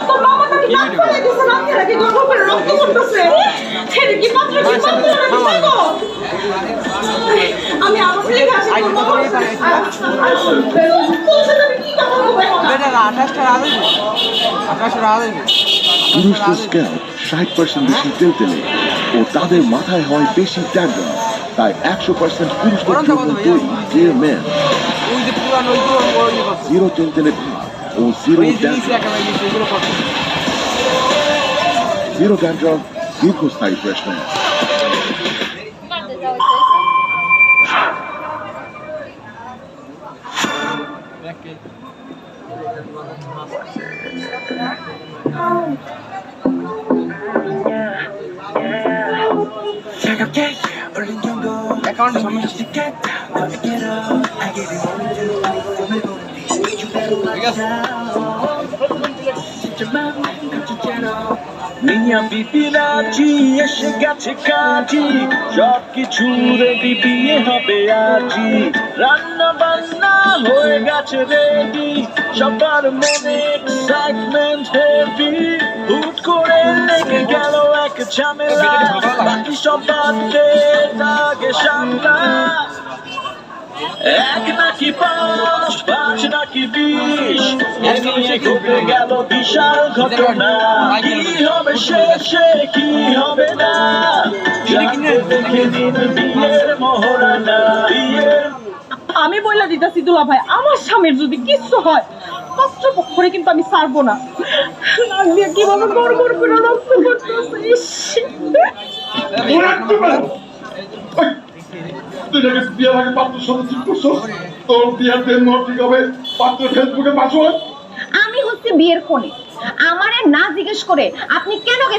তোর মামা নাকি দাঁত ফেলে দিছে রাতে নাকি গর্ভপাতে রক্ত পড়তেছে ছেড়ে কি পাত্র কি পাত্র নাকি পাগো আমি আমার লেগে আসি তোর মামা কি কথা বলবো বেটা 28টা রাত হইবে 28টা রাত হইবে পুরুষদের স্ক্যাল্প 60% বেশি তেলতেলে ও তাদের মাথায় হয় বেশি ট্যাগন, তাই 100% পুরুষদের জন্য তৈরি ডিয়ার ম্যান। ওই যে পুরানো ওই জিরো তেলতেলে ভাব ও জিরো জিরো ড্যান্ড্রফ, দীর্ঘস্থায়ী ফ্রেশনেস। অ্যাকাউন্ট সমস্যা ঠিক আছে মিয়া বিপি রাজি এসে গেছে কাজী, সবকিছু রেডি, বিয়ে হবে আজই। রান্না বান্না হয়ে গেছে রেডি, সবার মনে এক্সাইটমেন্ট হেভি। হুট করে লেগে গেল এক ঝামেলা, বাকি সব বাদে আগে সামলা। এক নাকি পাঁচ, পাঁচ নাকি 20, এ নিয়ে ঘটে গেল বিশাল ঘটনা। কি হবে শেষে কি হবে না, দেখে দিন বিয়ের মহরানা। বিয়ের আমি বইলা দিতেছি দুলা ভাই, আমার স্বামীর যদি কিছু হয় পাত্রপক্ষরে কিন্তু আমি ছাড়বো না। নালিয়া কিভাবে গড়গড় করে রক্ত পড়তেছে, ইস তুই নাকি বিয়ের আগে পাত্র সাথে ঠিক করছো, তোর বিয়ের দিন ঠিক হবে পাত্র ফেসবুকে পাসওয়ার্ড। আমি হচ্ছে বিয়ের কোণে, আমারে না জিজ্ঞেস করে আপনি কেন